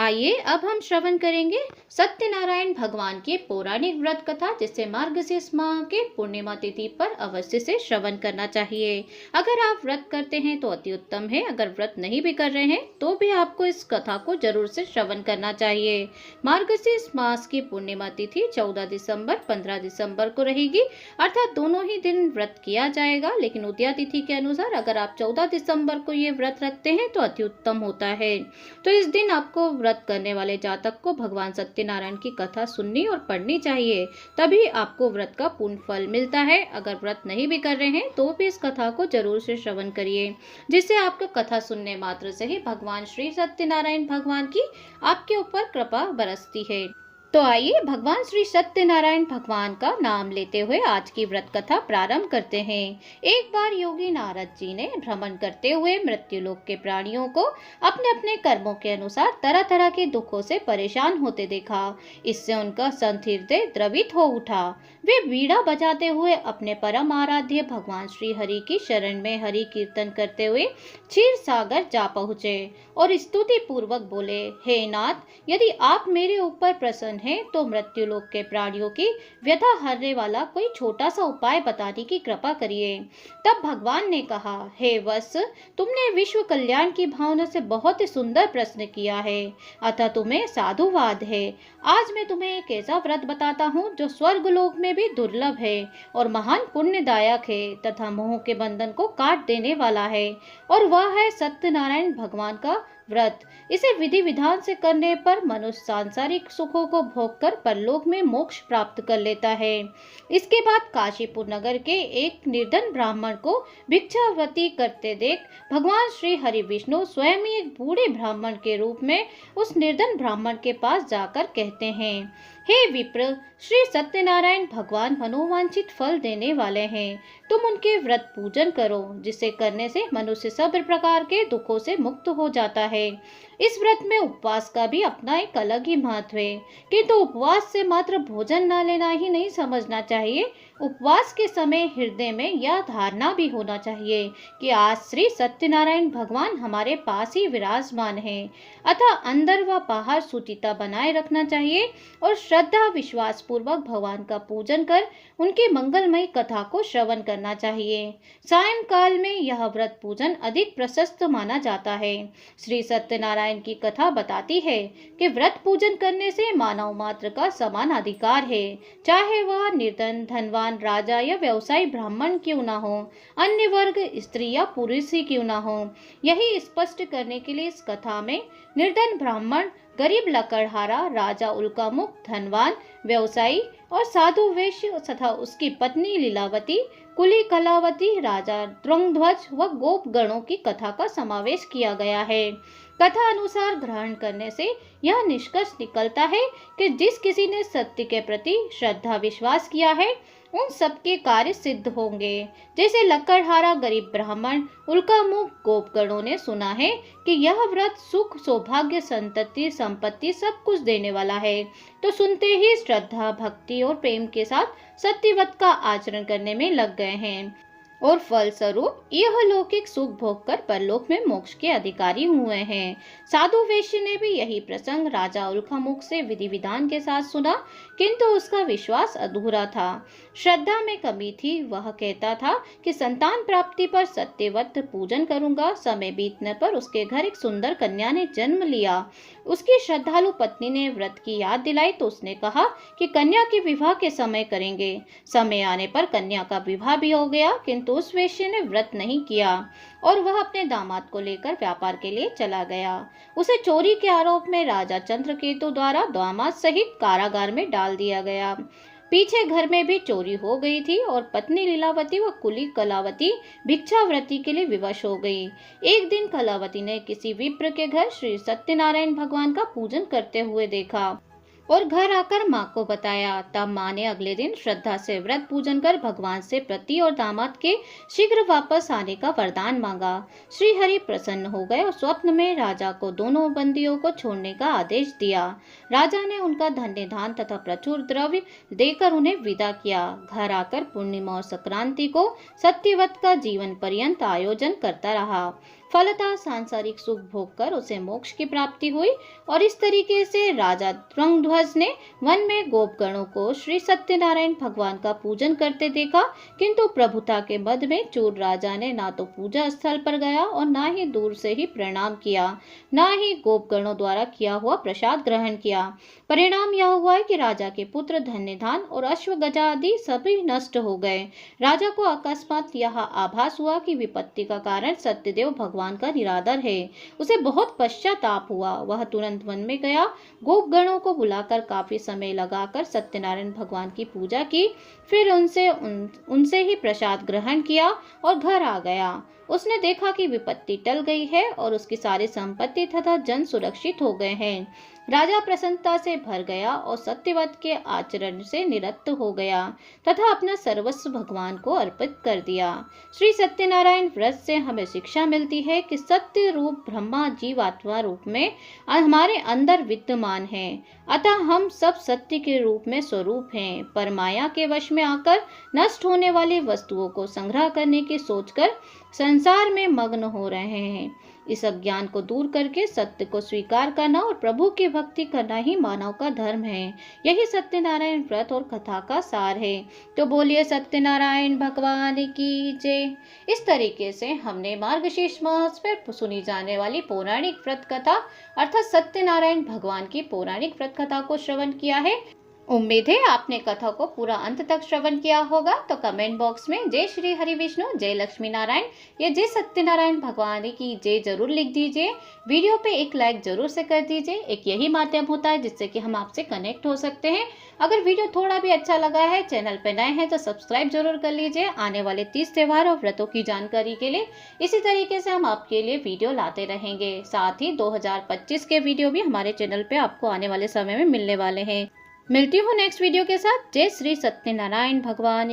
आइए अब हम श्रवण करेंगे सत्यनारायण भगवान की पौराणिक व्रत कथा, जिसे मार्गशीर्ष माह के पूर्णिमा तिथि पर अवश्य से श्रवण करना चाहिए। अगर आप व्रत करते हैं तो अति उत्तम है, अगर व्रत नहीं भी कर रहे हैं तो भी आपको इस कथा को जरूर से श्रवण करना चाहिए। मार्गशीर्ष मास की पूर्णिमा तिथि 14 दिसंबर 15 दिसंबर को रहेगी, अर्थात दोनों ही दिन व्रत किया जाएगा। लेकिन उदया तिथि के अनुसार अगर आप 14 दिसंबर को ये व्रत रखते हैं तो अति उत्तम होता है। तो इस दिन आपको व्रत करने वाले जातक को भगवान सत्यनारायण की कथा सुननी और पढ़नी चाहिए, तभी आपको व्रत का पूर्ण फल मिलता है। अगर व्रत नहीं भी कर रहे हैं तो भी इस कथा को जरूर से श्रवण करिए, जिससे आपका कथा सुनने मात्र से ही भगवान श्री सत्यनारायण भगवान की आपके ऊपर कृपा बरसती है। तो आइए भगवान श्री सत्यनारायण भगवान का नाम लेते हुए आज की व्रत कथा प्रारंभ करते हैं। एक बार योगी नारद जी ने भ्रमण करते हुए मृत्युलोक के प्राणियों को अपने अपने कर्मों के अनुसार तरह तरह के दुखों से परेशान होते देखा। इससे उनका संत हृदय द्रवित हो उठा। वे वीणा बजाते हुए अपने परम आराध्य भगवान श्री हरि की शरण में हरि कीर्तन करते हुए क्षीर सागर जा पहुँचे और स्तुति पूर्वक बोले, हे नाथ, यदि आप मेरे ऊपर प्रसन्न हैं तो मृत्युलोक के प्राणियों की व्यथा हरने वाला कोई छोटा सा उपाय बताने की कृपा करिए। तब भगवान ने कहा, हे वत्स, तुमने विश्व कल्याण की भावना से बहुत ही सुंदर प्रश्न किया है, अतः तुम्हें साधुवाद है। आज मैं तुम्हें एक ऐसा व्रत बताता हूँ जो स्वर्ग लोक में भी दुर्लभ है और महान पुण्यदायक है तथा मोह के बंधन को काट देने वाला है, और वह है सत्यनारायण भगवान का व्रत। इसे विधि विधान से करने पर मनुष्य सांसारिक सुखों को भोगकर परलोक में मोक्ष प्राप्त कर लेता है। इसके बाद काशीपुर नगर के एक निर्धन ब्राह्मण को भिक्षावृत्ति करते देख भगवान श्री हरि विष्णु स्वयं ही एक बूढ़े ब्राह्मण के रूप में उस निर्धन ब्राह्मण के पास जाकर कहते हैं, हे विप्र, श्री सत्यनारायण भगवान मनोवांछित फल देने वाले हैं। तुम उनके व्रत पूजन करो, जिसे करने से मनुष्य सब प्रकार के दुखों से मुक्त हो जाता है। इस व्रत में उपवास का भी अपना एक अलग ही महत्व है, किंतु उपवास से मात्र भोजन न लेना ही नहीं समझना चाहिए। उपवास के समय हृदय में यह धारणा भी होना चाहिए कि आज श्री सत्यनारायण भगवान हमारे पास ही विराजमान है, अतः अंदर व बाहर शुचिता बनाए रखना चाहिए और श्रद्धा विश्वास पूर्वक भगवान का पूजन कर उनकी मंगलमयी कथा को श्रवण करना चाहिए। सायंकाल में यह व्रत पूजन अधिक प्रशस्त माना जाता है। श्री सत्यनारायण की कथा बताती है कि व्रत पूजन करने से मानव मात्र का समान अधिकार है, चाहे वह निर्धन, धनवान, राजा या व्यवसायी ब्राह्मण क्यों न हो, अन्य वर्ग, स्त्री या पुरुष ही क्यों न हो। यही स्पष्ट करने के लिए इस कथा में निर्धन ब्राह्मण, गरीब लकड़हारा, राजा उल्कामुख, धनवान व्यवसायी और साधु वैश्य तथा उसकी पत्नी लीलावती, कुली कलावती, राजा द्रंगध्वज व गोप गणों की कथा का समावेश किया गया है। कथा अनुसार ग्रहण करने से यह निष्कर्ष निकलता है कि जिस किसी ने सत्य के प्रति श्रद्धा विश्वास किया है उन सबके कार्य सिद्ध होंगे। जैसे लकड़हारा गरीब ब्राह्मण, उल्कामुख गोपगणों ने सुना है कि यह व्रत सुख, सौभाग्य, संतति, संपत्ति सब कुछ देने वाला है, तो सुनते ही श्रद्धा, भक्ति और प्रेम के साथ सत्यव्रत का आचरण करने में लग गए हैं और फलस्वरूप यह लौकिक सुख भोग कर परलोक में मोक्ष के अधिकारी हुए हैं। साधु वैश्य ने भी यही प्रसंग राजा उल्कामुख से विधि विधान के साथ सुना, किंतु उसका विश्वास अधूरा था, श्रद्धा में कमी थी। वह कहता था कि संतान प्राप्ति पर सत्यव्रत पूजन करूंगा। समय बीतने पर उसके घर एक सुंदर कन्या ने जन्म लिया। उसकी श्रद्धालु पत्नी ने व्रत की याद दिलाई तो उसने कहा कि कन्या के विवाह के समय करेंगे। समय आने पर कन्या का विवाह भी हो गया, किंतु उस वेश्या ने व्रत नहीं किया और वह अपने दामाद को लेकर व्यापार के लिए चला गया। उसे चोरी के आरोप में राजा चंद्रकेतु द्वारा दामाद सहित कारागार में डाल दिया गया। पीछे घर में भी चोरी हो गई थी और पत्नी लीलावती व कुली कलावती भिक्षावृत्ति के लिए विवश हो गई। एक दिन कलावती ने किसी विप्र के घर श्री सत्यनारायण भगवान का पूजन करते हुए देखा और घर आकर माँ को बताया। तब माँ ने अगले दिन श्रद्धा से व्रत पूजन कर भगवान से पति और दामाद के शीघ्र वापस आने का वरदान मांगा। श्री हरि प्रसन्न हो गए और स्वप्न में राजा को दोनों बंदियों को छोड़ने का आदेश दिया। राजा ने उनका धन्य धान तथा प्रचुर द्रव्य देकर उन्हें विदा किया। घर आकर पूर्णिमा और संक्रांति को सत्यव्रत का जीवन पर्यंत आयोजन करता रहा। फलतः सांसारिक सुख भोग कर उसे मोक्ष की प्राप्ति हुई। और इस तरीके से राजा ध्वज ने वन में गोपगणों को श्री सत्यनारायण भगवान का पूजन करते देखा, किंतु प्रभुता के मद में चूर राजा ने ना तो पूजा स्थल पर गया और ना ही दूर से ही प्रणाम किया, ना ही गोपगणों द्वारा किया हुआ प्रसाद ग्रहण किया। परिणाम यह हुआ है कि राजा के पुत्र धन्यधान और अश्व गजा आदि सभी नष्ट हो गए। राजा को अकस्मात यह आभास हुआ कि विपत्ति का कारण सत्यदेव भगवान का निरादर है। उसे बहुत पश्चाताप हुआ। वह तुरंत वन में गया, गोपगणों को बुलाकर काफी समय लगाकर सत्यनारायण भगवान की पूजा की, फिर उनसे ही प्रसाद ग्रहण किया और घर आ गया। उसने देखा कि विपत्ति टल गई है और उसकी सारी संपत्ति तथा जन सुरक्षित हो गए हैं। राजा प्रसन्नता से भर गया और सत्यव्रत के आचरण से निरस्त हो गया तथा अपना सर्वस्व भगवान को अर्पित कर दिया। श्री सत्यनारायण व्रत से हमें शिक्षा मिलती है कि सत्य रूप ब्रह्मा जीवात्मा रूप में हमारे अंदर विद्यमान है, अतः हम सब सत्य के रूप में स्वरूप हैं, पर माया के वश में आकर नष्ट होने वाली वस्तुओं को संग्रह करने की सोचकर संसार में मग्न हो रहे हैं। इस अज्ञान को दूर करके सत्य को स्वीकार करना और प्रभु की भक्ति करना ही मानव का धर्म है। यही सत्यनारायण व्रत और कथा का सार है। तो बोलिए सत्यनारायण भगवान की जय। इस तरीके से हमने मार्गशीर्ष मास पर सुनी जाने वाली पौराणिक व्रत कथा अर्थात सत्यनारायण भगवान की पौराणिक व्रत कथा को श्रवण किया है। उम्मीद है आपने कथा को पूरा अंत तक श्रवण किया होगा। तो कमेंट बॉक्स में जय श्री हरि विष्णु, जय लक्ष्मी नारायण या जय सत्यनारायण भगवान की जय जरूर लिख दीजिए। वीडियो पे एक लाइक जरूर से कर दीजिए। एक यही माध्यम होता है जिससे कि हम आपसे कनेक्ट हो सकते हैं। अगर वीडियो थोड़ा भी अच्छा लगा है, चैनल पे नए हैं तो सब्सक्राइब जरूर कर लीजिए आने वाले 30 त्योहार और व्रतों की जानकारी के लिए। इसी तरीके से हम आपके लिए वीडियो लाते रहेंगे। साथ ही 2025 के वीडियो भी हमारे चैनल पे आपको आने वाले समय में मिलने वाले हैं। मिलती हूँ नेक्स्ट वीडियो के साथ। जय श्री सत्यनारायण भगवान।